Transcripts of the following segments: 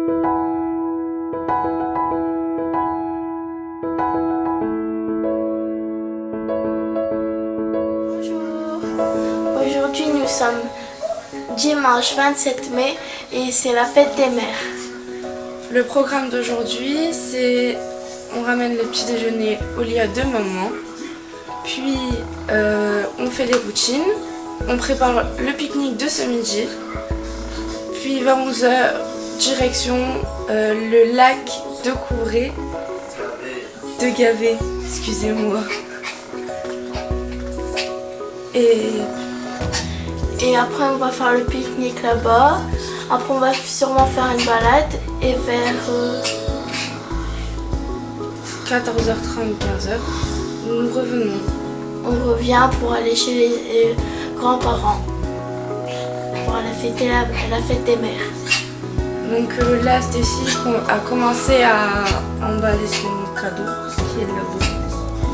Bonjour, aujourd'hui nous sommes dimanche 27 mai et c'est la fête des mères. Le programme d'aujourd'hui, c'est on ramène le petit déjeuner au lit de maman, puis on fait les routines, on prépare le pique-nique de ce midi, puis vers 11 h, direction le lac de Couvray, de Gavet, excusez-moi. Et après on va faire le pique-nique là-bas. Après on va sûrement faire une balade et vers 14h30, 15h, nous revenons. on revient pour aller chez les grands-parents pour aller fêter la fête des mères. Donc là, Stécie a commencé à emballer son cadeau, qui est là-bas.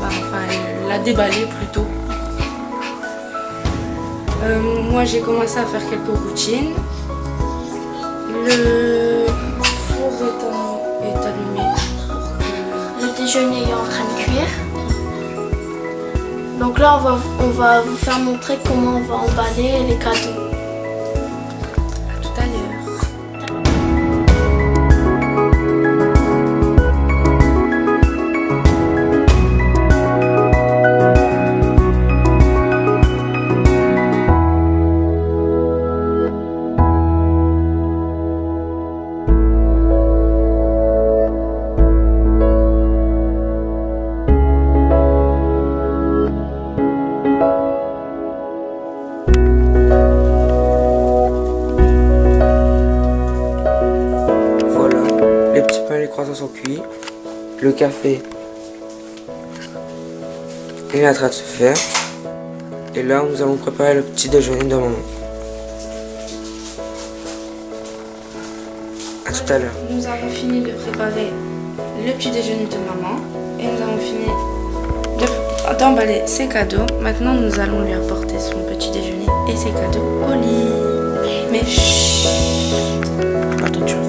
Enfin, elle l'a déballé plutôt. Moi, j'ai commencé à faire quelques routines. Le four est allumé. Le déjeuner est en train de cuire. Donc là, on va vous faire montrer comment on va emballer les cadeaux. À tout à l'heure. Les croissants sont cuits, le café est en train de se faire, et là nous allons préparer le petit déjeuner de maman. À tout à l'heure. Nous avons fini de préparer le petit déjeuner de maman et nous avons fini d'emballer ses cadeaux. Maintenant nous allons lui apporter son petit déjeuner et ses cadeaux au lit. Mais chut, attends, tu vas faire.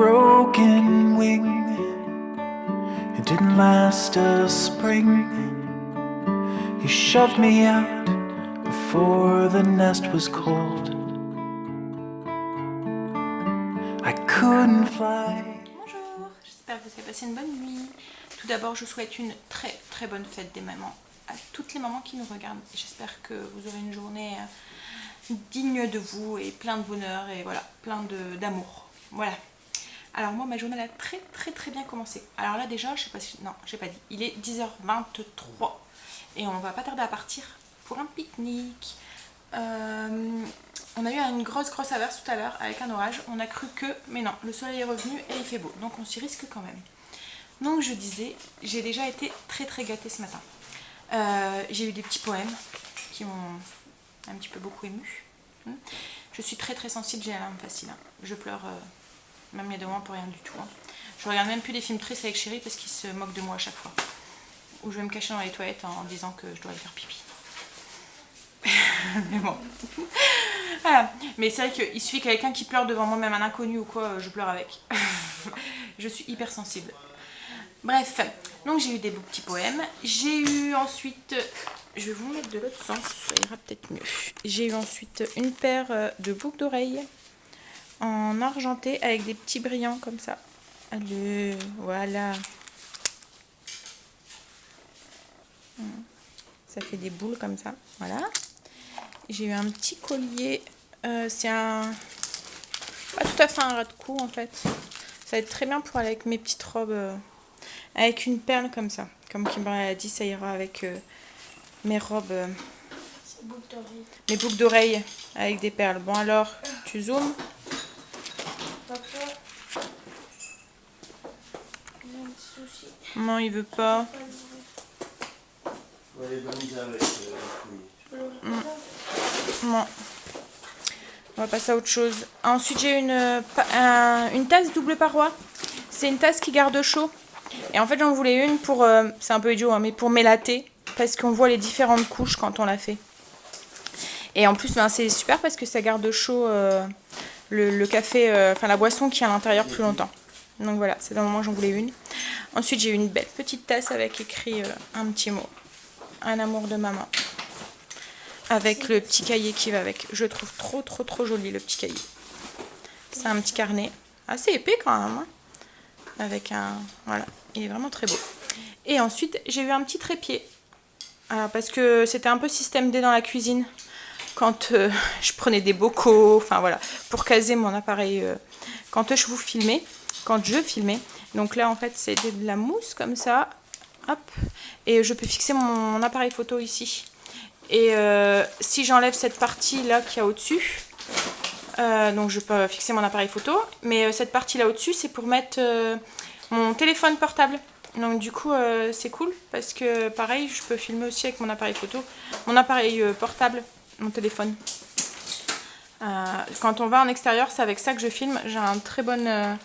broken wing. It didn't last a spring. You shoved me out before the nest was cold. I couldn't fly. Bonjour, j'espère que vous avez passé une bonne nuit. Tout d'abord, je souhaite une très très bonne fête des mamans à toutes les mamans qui nous regardent. J'espère que vous aurez une journée digne de vous et plein de bonheur et voilà, plein d'amour. Voilà. Alors moi, ma journée elle a très bien commencé. Alors là déjà, je sais pas si... Non, j'ai pas dit. Il est 10h23 et on va pas tarder à partir pour un pique-nique. On a eu une grosse averse tout à l'heure avec un orage. On a cru que... Mais non, le soleil est revenu et il fait beau. Donc on s'y risque quand même. Donc je disais, j'ai déjà été très gâtée ce matin. J'ai eu des petits poèmes qui m'ont un petit peu beaucoup émue. Je suis très sensible, j'ai la larme facile. Hein. Je pleure même les devants pour rien du tout. Hein. Je regarde même plus des films tristes avec chéri parce qu'il se moque de moi à chaque fois. Ou je vais me cacher dans les toilettes en disant que je dois aller faire pipi. Mais bon. Voilà. Mais c'est vrai qu'il suffit quelqu'un qui pleure devant moi, même un inconnu ou quoi, je pleure avec. Je suis hyper sensible. Bref, donc j'ai eu des beaux petits poèmes. J'ai eu ensuite, je vais vous mettre de l'autre sens, ça ira peut-être mieux. J'ai eu ensuite une paire de boucles d'oreilles en argenté avec des petits brillants comme ça. Allez, voilà. Ça fait des boules comme ça, voilà. J'ai eu un petit collier, c'est un... pas tout à fait un ras de cou en fait. Ça va être très bien pour aller avec mes petites robes... avec une perle comme ça. Comme Kimberly a dit, ça ira avec mes robes, mes boucles d'oreilles avec des perles. Bon alors, tu zoomes. Non, il veut pas. Non. On va passer à autre chose. Ensuite, j'ai une tasse double paroi. C'est une tasse qui garde chaud. Et en fait j'en voulais une pour, c'est un peu idiot hein, mais pour mélater, parce qu'on voit les différentes couches quand on la fait. Et en plus ben, c'est super parce que ça garde chaud le café, enfin la boisson qui est à l'intérieur plus longtemps. Donc voilà, c'est d'un moment j'en voulais une. Ensuite j'ai eu une belle petite tasse avec écrit un petit mot, un amour de maman. Avec le petit cahier qui va avec. Je trouve trop joli le petit cahier. C'est un petit carnet, assez épais quand même hein. Avec un... Voilà, il est vraiment très beau. Et ensuite, j'ai eu un petit trépied. Alors, parce que c'était un peu système D dans la cuisine. Quand je prenais des bocaux, enfin voilà, pour caser mon appareil. Quand je filmais. Donc là, en fait, c'est de la mousse comme ça. Hop. Et je peux fixer mon appareil photo ici. Et si j'enlève cette partie-là qu'il y a au-dessus... donc je peux fixer mon appareil photo, mais cette partie là au-dessus c'est pour mettre mon téléphone portable. Donc du coup c'est cool parce que pareil je peux filmer aussi avec mon appareil photo, mon appareil portable, mon téléphone. Quand on va en extérieur c'est avec ça que je filme. J'ai un très bon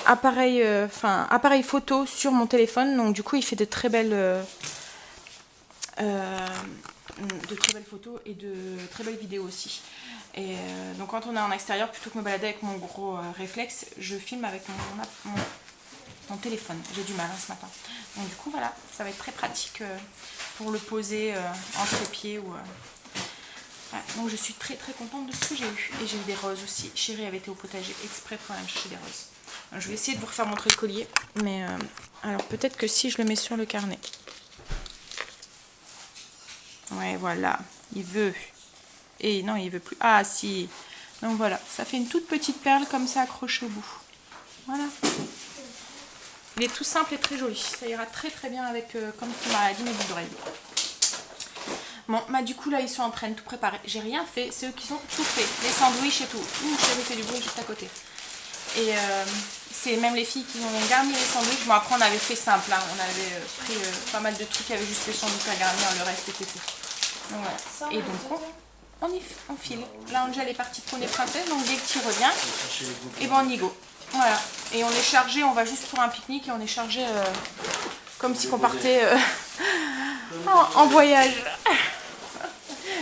appareil photo sur mon téléphone, donc du coup il fait de très belles photos et de très belles vidéos aussi. Et donc quand on est en extérieur, plutôt que me balader avec mon gros réflexe, je filme avec mon téléphone. J'ai du mal hein, ce matin. Donc du coup voilà, ça va être très pratique pour le poser en trépied. Voilà. Donc je suis très contente de ce que j'ai eu. Et j'ai eu des roses aussi. Chérie avait été au potager exprès pour aller me chercher des roses. Alors, je vais essayer de vous refaire montrer le collier. Mais alors peut-être que si je le mets sur le carnet. Ouais voilà, il veut... Et non, il veut plus. Ah si. Donc voilà, ça fait une toute petite perle comme ça accrochée au bout. Voilà. Il est tout simple et très joli. Ça ira très bien avec, comme tu m'as dit, mes boucles d'oreilles. Bon, bah du coup là ils sont en train de tout préparer. J'ai rien fait, c'est eux qui ont tout fait. Les sandwichs et tout. Chérie fait du bruit juste à côté. Et c'est même les filles qui ont garni les sandwichs. Bon après on avait fait simple, hein. On avait pris pas mal de trucs, il y avait juste les sandwichs à garnir, le reste était fait. Donc voilà. Et donc on file. Là Angel est partie prôner princesse, donc dès que tu reviens, et ben on y go. Voilà. Et on est chargé, on va juste pour un pique-nique et on est chargé comme si on partait en voyage.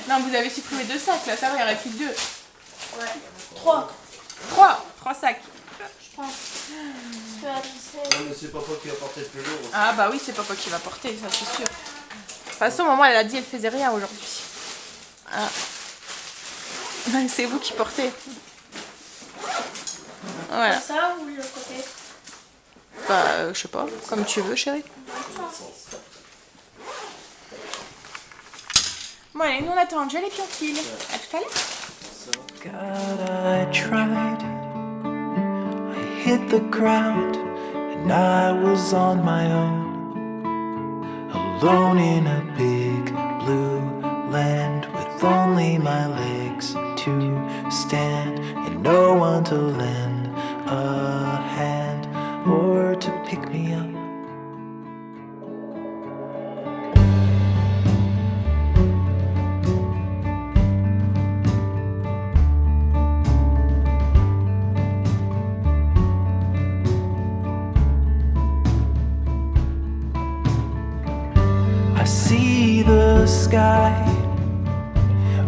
Non, vous avez supprimé 2 sacs là, ça va, il n'y en a plus que 2. Ouais. 3. 3 sacs. Je pense. Non, mais c'est papa qui a porté le jour. Ah bah oui, c'est papa qui va porter, ça c'est sûr. De toute façon, maman, elle a dit elle faisait rien aujourd'hui. Ah. C'est vous qui portez. Voilà. Ça ou le côté? Bah, je sais pas, comme tu veux, chérie. Bon, allez, nous on attend Angel et puis on file. À tout à l'heure. God, I tried. I hit the ground and I was on my own. Alone in a big blue land with only my legs to stand and no one to lend a hand or to pick me up. I see the sky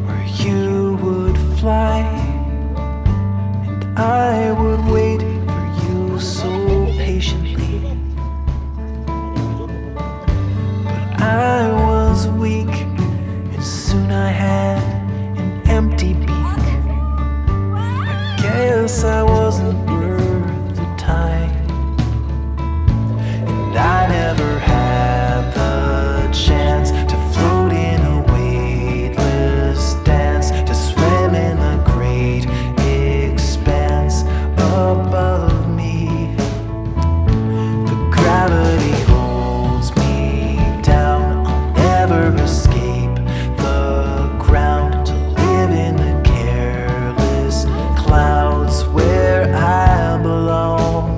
where you would fly, and I would wait for you so patiently. But I was weak, and soon I had an empty beak. I guess I wasn't worth the time, and I never had the chance to float in a weightless dance, to swim in the great expanse above me. The gravity holds me down, I'll never escape the ground, to live in the careless clouds where I belong.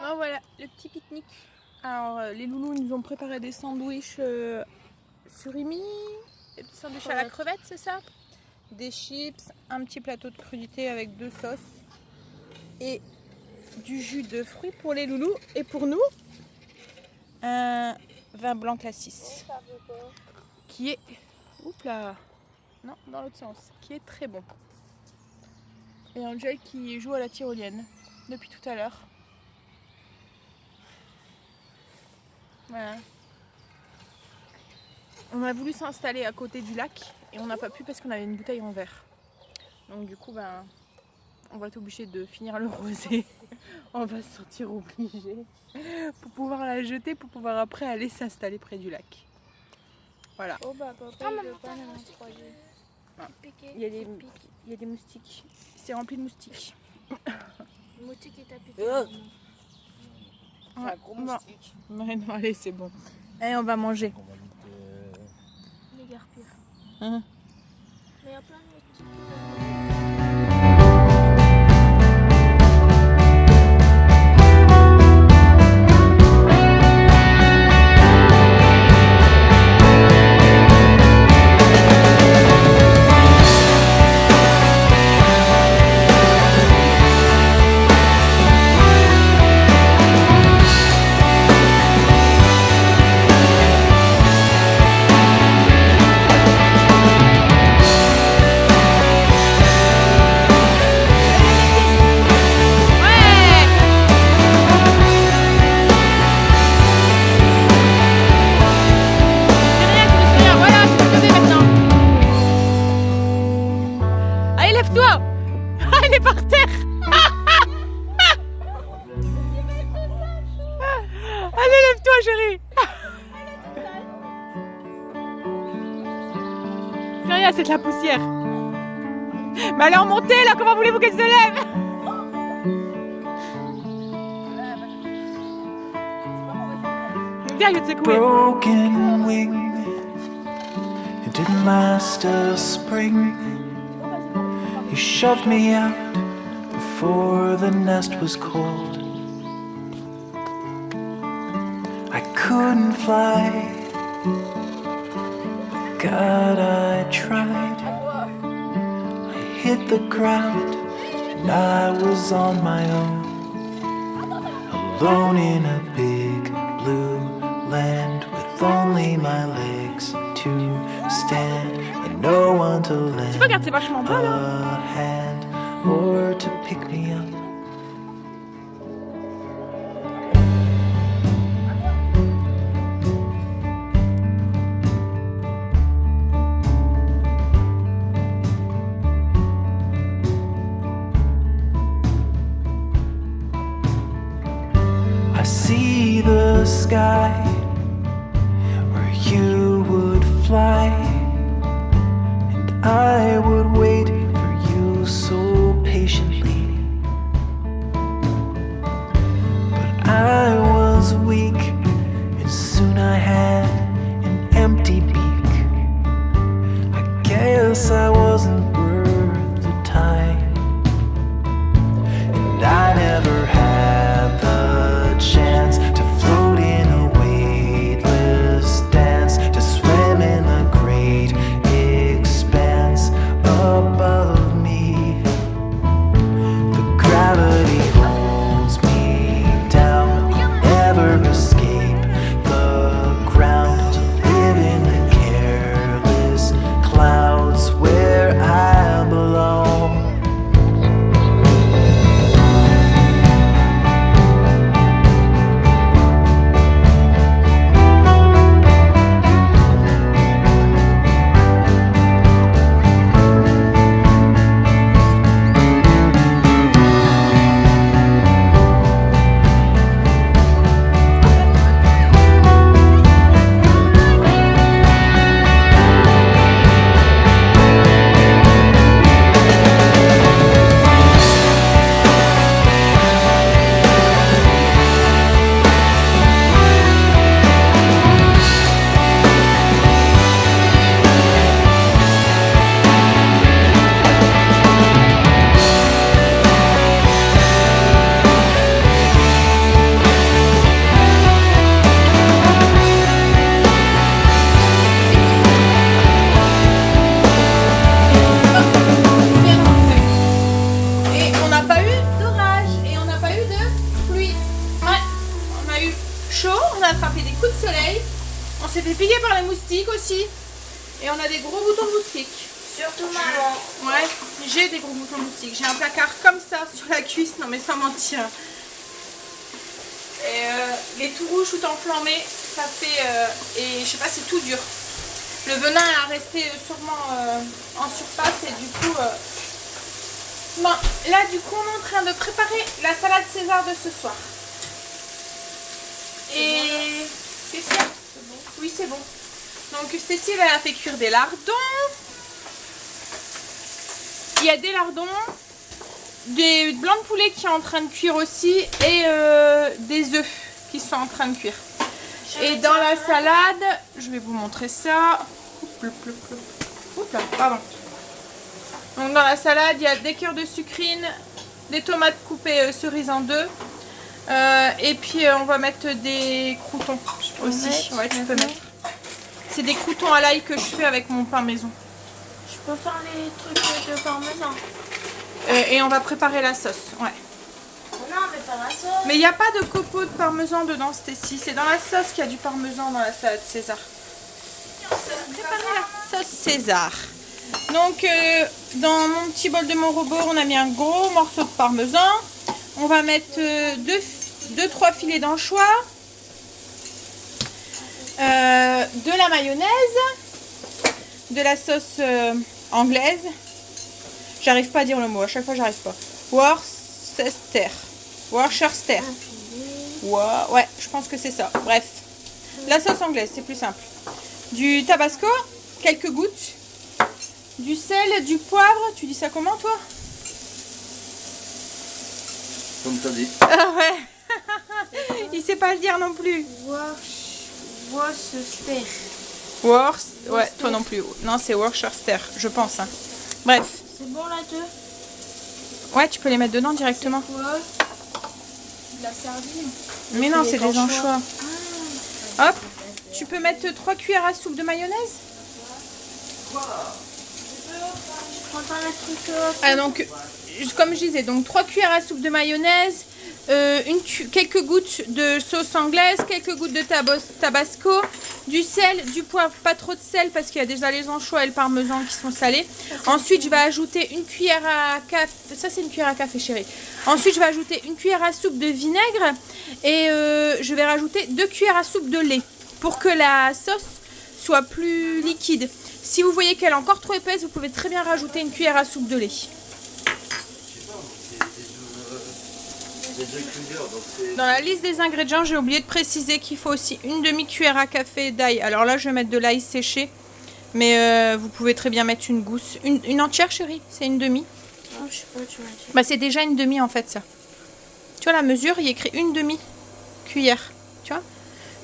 Ah, voilà, le petit pique-nique. Alors, les loulous nous ont préparé des sandwichs surimi, des petits sandwichs à la crevette, c'est ça? Des chips, un petit plateau de crudité avec 2 sauces et du jus de fruits pour les loulous. Et pour nous, un vin blanc cassis qui est... Oups là. Non, dans l'autre sens. Qui est très bon. Et Angel qui joue à la tyrolienne depuis tout à l'heure. Voilà. On a voulu s'installer à côté du lac et on n'a pas pu parce qu'on avait une bouteille en verre. Donc du coup, ben, on va être obligé de finir le rosé. On va se sentir obligé pour pouvoir la jeter, pour pouvoir après aller s'installer près du lac. Voilà. Oh bah papa, il veut pas nous croiser. Il y a des moustiques. C'est rempli de moustiques. Le moustique est à piquer. C'est un gros moustique. Non, allez, c'est bon. Allez, on va manger. Les garpires. Hein? Mais il y a plein de moustiques. C'est de la poussière. Mais elle est remontée là, comment voulez-vous qu'elle se lève? Viens, je vais te secouer. Broken wing, it didn't last a spring. You shoved me out before the nest was cold. I couldn't fly, God, I tried. I hit the ground and and I was on my own, alone in a big blue land with only my legs to stand and no one to lend Regarde, c'est vachement beau là. a hand or to pick me up. I see the sky where you would fly, and I would wait for you so patiently. But I was weak, and soon I had an empty beak. I guess I wasn't worth the time, and I never had the chance to float in a weightless dance, to swim in the great expanse above me. The gravity holds me down, I'll never escape the ground, to live in the careless clouds where I belong. Et on n'a pas eu d'orage et on n'a pas eu de pluie. Ouais, on a eu chaud, on a attrapé des coups de soleil, on s'est fait piquer par les moustiques aussi. Et on a des gros boutons de moustiques. Surtout maman. Ouais, j'ai des gros boutons de moustiques. J'ai un placard comme ça sur la cuisse, non mais sans mentir. Et les tout rouges tout enflammés, ça fait... et je sais pas, c'est tout dur. Le venin a resté sûrement en surface et du coup... Bon, là du coup on est en train de préparer la salade César de ce soir. Et... Qu'est-ce qu'il y a? Oui, c'est bon. Donc Cécile, elle a fait cuire des lardons. Il y a des lardons, des blancs de poulet qui sont en train de cuire aussi et des œufs qui sont en train de cuire. Et dans la salade, je vais vous montrer ça. Oups là, pardon. Donc dans la salade, il y a des cœurs de sucrine, des tomates coupées cerises en deux. Et puis on va mettre des croûtons aussi. Ouais, tu peux mettre. C'est des croûtons à l'ail que je fais avec mon pain maison. Je peux faire les trucs de parmesan. Et on va préparer la sauce. Ouais. Non, mais pas la sauce. Mais il n'y a pas de copeaux de parmesan dedans, Stécie. C'est dans la sauce qu'il y a du parmesan dans la salade César. On va préparer la sauce César. Donc dans mon petit bol de mon robot, on a mis un gros morceau de parmesan. On va mettre 2-3 filets d'anchois. De la mayonnaise, de la sauce anglaise, j'arrive pas à dire le mot, à chaque fois j'arrive pas. Worcester. Ouais, je pense que c'est ça. Bref, la sauce anglaise, c'est plus simple. Du tabasco, quelques gouttes, du sel, du poivre. Tu dis ça comment toi? Comme t'as dit. Ah ouais. Il sait pas le dire non plus. Worcester. Ouais, toi non plus. Non, c'est Worcester, je pense. Hein. Bref. C'est bon là deux? Ouais, tu peux les mettre dedans directement. Quoi? De la sardine. Mais non, des c'est des anchois. anchois. Hop, tu peux mettre 3 cuillères à soupe de mayonnaise. Je prends pas le truc. Ah, donc comme je disais, donc 3 cuillères à soupe de mayonnaise, quelques gouttes de sauce anglaise, quelques gouttes de tabasco, du sel, du poivre, pas trop de sel parce qu'il y a déjà les anchois et le parmesan qui sont salés. Ensuite, je vais ajouter une cuillère à café, ça c'est une cuillère à café chérie. Ensuite, je vais ajouter une cuillère à soupe de vinaigre et je vais rajouter 2 cuillères à soupe de lait pour que la sauce soit plus liquide. Si vous voyez qu'elle est encore trop épaisse, vous pouvez très bien rajouter une cuillère à soupe de lait. Dans la liste des ingrédients, j'ai oublié de préciser qu'il faut aussi une demi-cuillère à café d'ail. Alors là, je vais mettre de l'ail séché, mais vous pouvez très bien mettre une gousse. Une entière, chérie? C'est une demi? Non, je sais pas, tu m'as dit. Bah, c'est déjà une demi en fait, ça. Tu vois la mesure, il y a écrit une demi-cuillère. Tu vois?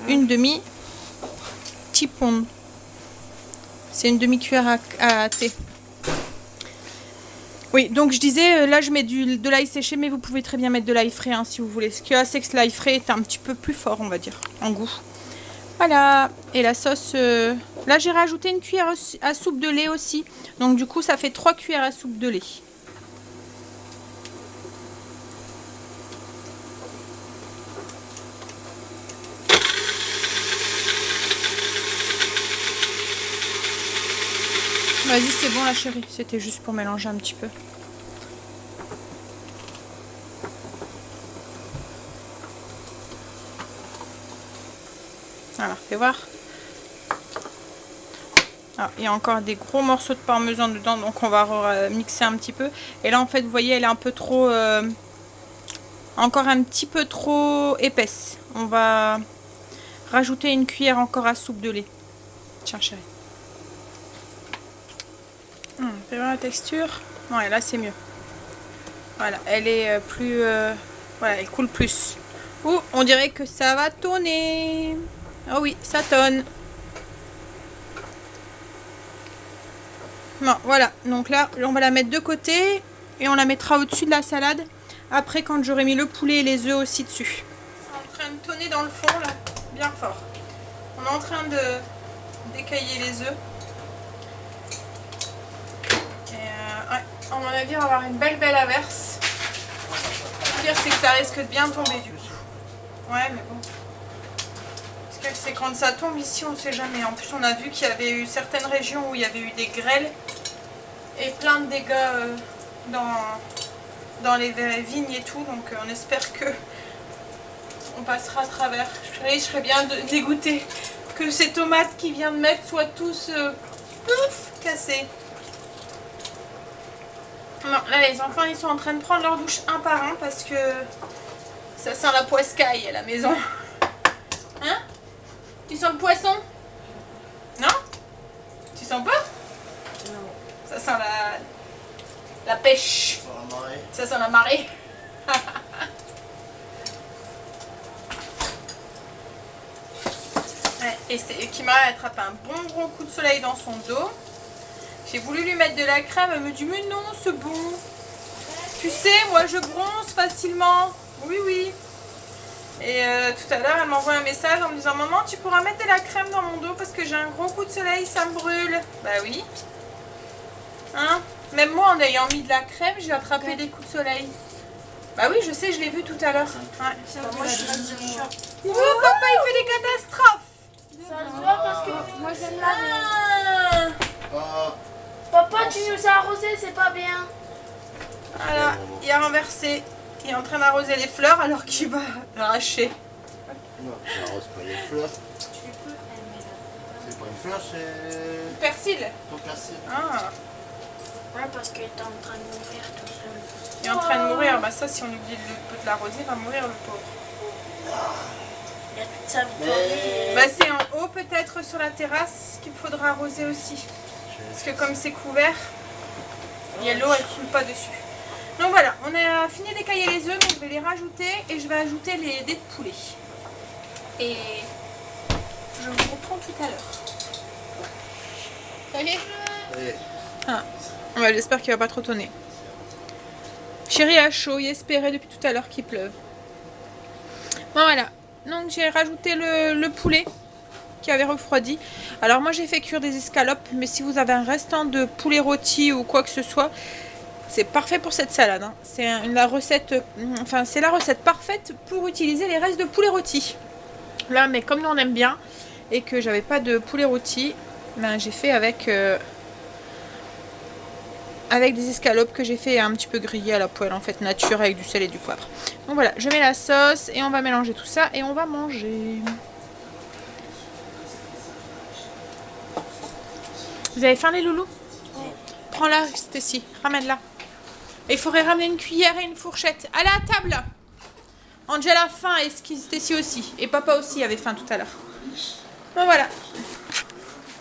Une demi-teaspoon. C'est une demi-cuillère à thé. Oui, donc je disais, là je mets de l'ail séché, mais vous pouvez très bien mettre de l'ail frais hein, si vous voulez. Ce qu'il y a, c'est que l'ail frais est un petit peu plus fort, on va dire, en goût. Voilà, et la sauce, là j'ai rajouté une cuillère à soupe de lait aussi. Donc du coup, ça fait 3 cuillères à soupe de lait. Vas-y, c'est bon la chérie, c'était juste pour mélanger un petit peu. Voilà, fais voir. Ah, il y a encore des gros morceaux de parmesan dedans, donc on va mixer un petit peu. Et là, en fait, vous voyez, elle est un peu trop... encore un petit peu trop épaisse. On va rajouter une cuillère encore à soupe de lait. Tiens, chérie. Fais voir la texture. Ouais, là c'est mieux. Voilà, elle est plus... voilà, elle coule plus. Ouh, on dirait que ça va tonner. Oh oui, ça tonne. Bon, voilà. Donc là, on va la mettre de côté. Et on la mettra au-dessus de la salade. Après, quand j'aurai mis le poulet et les œufs aussi dessus. C'est en train de tonner dans le fond, là. Bien fort. On est en train de décailler les œufs. Ouais, à mon avis, on va avoir une belle averse. Le pire, c'est que ça risque de bien tomber du coup. Ouais, mais bon. Parce que c'est quand ça tombe ici, on ne sait jamais. En plus, on a vu qu'il y avait eu certaines régions où il y avait eu des grêles et plein de dégâts dans les vignes et tout. Donc, on espère que on passera à travers. Je serais bien dégoûtée que ces tomates qui viennent de mettre soient tous cassées. Non, là les enfants ils sont en train de prendre leur douche un par un parce que ça sent la poiscaille à la maison. Hein? Tu sens le poisson? Non? Tu sens pas? Non. Ça sent la pêche. Ça sent la marée. Ouais, et Kimra a attrapé un bon gros coup de soleil dans son dos. J'ai voulu lui mettre de la crème, elle me dit mais non c'est bon. Tu sais, moi je bronze facilement. Oui, oui. Et tout à l'heure elle m'envoie un message en me disant maman tu pourras mettre de la crème dans mon dos parce que j'ai un gros coup de soleil, ça me brûle. Bah oui. Hein? Même moi en ayant mis de la crème, j'ai attrapé des coups de soleil. Bah oui, je sais, je l'ai vu tout à l'heure. Ouais. Moi, je Oh, papa il fait des catastrophes. Ça se voit parce que moi j'aime la Ah. Papa, tu nous as arrosé, c'est pas bien. Voilà, il a renversé. Il est en train d'arroser les fleurs alors qu'il va l'arracher. Non, j'arrose pas les fleurs. C'est pas une fleur, c'est Persil. ton persil. Ah, Ouais, parce qu'il est en train de mourir tout seul. il est en train de mourir. Bah ça, si on oublie de l'arroser, il va mourir le pauvre. Il y a toute sa vie. Bah c'est en haut peut-être sur la terrasse qu'il faudra arroser aussi. Parce que comme c'est couvert, il y a l'eau, elle coule pas dessus. Donc voilà, on a fini d'écailler les œufs, mais je vais les rajouter et je vais ajouter les dés de poulet. Et je vous reprends tout à l'heure. Ça y est? Allez. Ah. Ouais, j'espère qu'il va pas trop tonner. Chérie a chaud, il espérait depuis tout à l'heure qu'il pleuve. Bon voilà, donc j'ai rajouté le poulet qui avait refroidi. Alors moi j'ai fait cuire des escalopes, mais si vous avez un restant de poulet rôti ou quoi que ce soit, C'est parfait pour cette salade. Hein. C'est la recette parfaite pour utiliser les restes de poulet rôti. Là, mais comme nous on aime bien et que j'avais pas de poulet rôti, ben, j'ai fait avec des escalopes que j'ai fait un petit peu griller à la poêle en fait nature avec du sel et du poivre. Donc voilà, je mets la sauce et on va mélanger tout ça et on va manger. Vous avez faim les loulous? Oui. Prends-la, Stécie, ramène-la. Et il faudrait ramener une cuillère et une fourchette. Allez à table. Angela a faim et Stécie aussi. Et papa aussi avait faim tout à l'heure. Bon voilà.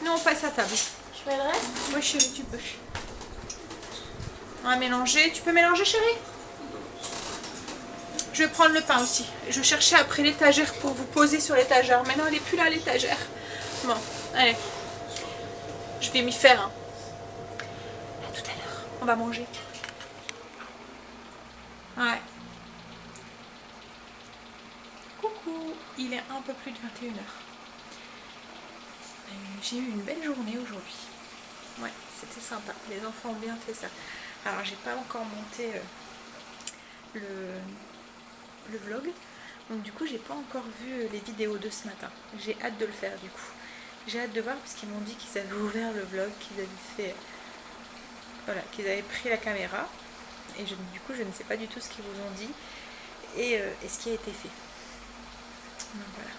Nous on passe à table. Je mets le reste? Oui chérie, tu peux. On va mélanger. Tu peux mélanger chérie? Je vais prendre le pain aussi. Je cherchais après l'étagère pour vous poser sur l'étagère. Mais non, elle n'est plus là l'étagère. Bon, allez. Je vais m'y faire. Hein. À tout à l'heure. On va manger. Ouais. Coucou. Il est un peu plus de 21h. J'ai eu une belle journée aujourd'hui. Ouais, c'était sympa. Les enfants ont bien fait ça. Alors, j'ai pas encore monté le vlog. Donc du coup, j'ai pas encore vu les vidéos de ce matin. J'ai hâte de le faire du coup. J'ai hâte de voir parce qu'ils m'ont dit qu'ils avaient ouvert le vlog, qu'ils avaient fait... Voilà, qu'ils avaient pris la caméra. Et du coup, je ne sais pas du tout ce qu'ils vous ont dit et ce qui a été fait. Donc voilà.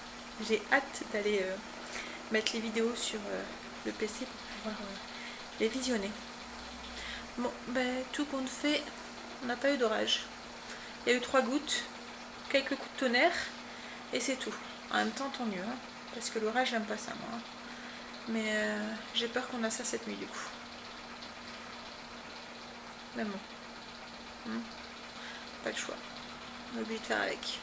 J'ai hâte d'aller mettre les vidéos sur le PC pour pouvoir les visionner. Bon, ben tout compte fait, on n'a pas eu d'orage. Il y a eu 3 gouttes, quelques coups de tonnerre et c'est tout. En même temps, tant mieux, hein, parce que l'orage, j'aime pas ça moi. Hein. Mais j'ai peur qu'on a ça cette nuit du coup. Mais bon, pas le choix. On a oublié de faire avec.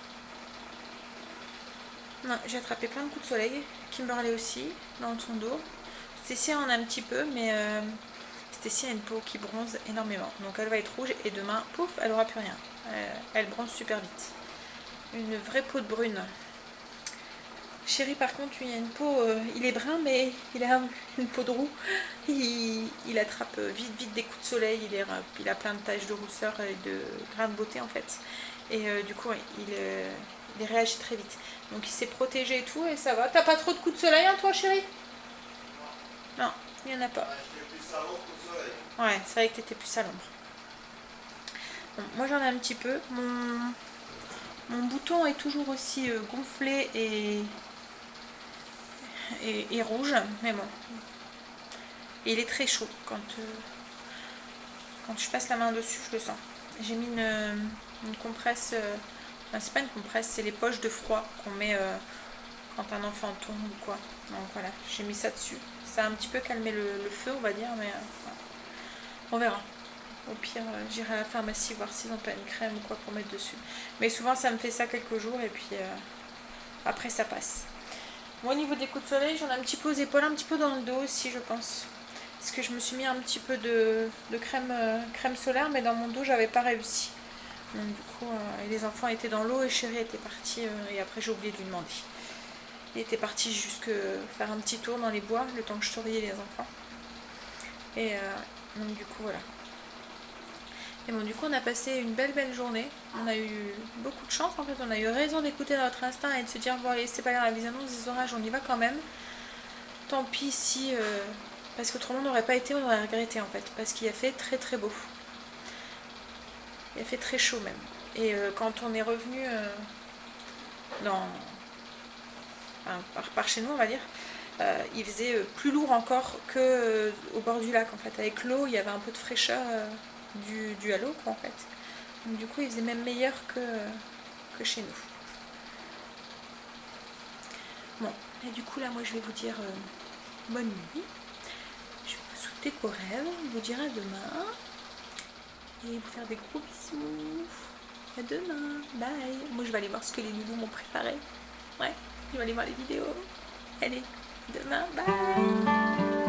Non, j'ai attrapé plein de coups de soleil. Kimberley aussi, dans son dos. Stécie en a un petit peu, mais Stécie a une peau qui bronze énormément. Donc elle va être rouge et demain, pouf, elle aura plus rien. Elle bronze super vite. Une vraie peau de brune. Chéri par contre, il a une peau, il est brun mais il a une peau de roux. Il attrape vite des coups de soleil, il a plein de taches de rousseur et de grains de beauté en fait. Et du coup il réagit très vite. Donc il s'est protégé et tout et ça va. T'as pas trop de coups de soleil hein toi chéri? Non, il n'y en a pas. Ouais, c'est vrai que t'étais plus à l'ombre. Bon, moi j'en ai un petit peu. Mon bouton est toujours aussi gonflé et rouge, mais bon. Et il est très chaud quand je passe la main dessus, je le sens. J'ai mis une compresse, enfin, c'est pas une compresse, c'est les poches de froid qu'on met quand un enfant tombe ou quoi. Donc voilà, j'ai mis ça dessus. Ça a un petit peu calmé le feu, on va dire, mais voilà. On verra. Au pire, j'irai à la pharmacie voir s'ils n'ont pas une crème ou quoi pour mettre dessus. Mais souvent, ça me fait ça quelques jours et puis après, ça passe. Moi, au niveau des coups de soleil, j'en ai un petit peu aux épaules, un petit peu dans le dos aussi, je pense. Parce que je me suis mis un petit peu de crème solaire, mais dans mon dos, j'avais pas réussi. Donc du coup, les enfants étaient dans l'eau et chéri était parti. Et après, j'ai oublié de lui demander. Il était parti jusque faire un petit tour dans les bois, le temps que je surveillais les enfants. Et donc du coup, voilà. Et bon, du coup, on a passé une belle journée. On a eu beaucoup de chance, en fait. On a eu raison d'écouter notre instinct et de se dire, bon allez, c'est pas grave, les annonces des orages, on y va quand même. Tant pis si... parce qu'autrement, on n'aurait pas été, on aurait regretté, en fait. Parce qu'il a fait très beau. Il a fait très chaud, même. Et quand on est revenu par chez nous, on va dire, il faisait plus lourd encore qu'au bord du lac, en fait. Avec l'eau, il y avait un peu de fraîcheur... dû à l'eau quoi en fait. Donc du coup il faisait même meilleur que chez nous. Bon, et du coup là moi je vais vous dire bonne nuit. Je vais vous souhaiter de beaux rêves, vous dire à demain. Et vous faire des gros bisous. À demain, bye. Moi je vais aller voir ce que les loulous m'ont préparé. Ouais, je vais aller voir les vidéos. Allez, demain, bye.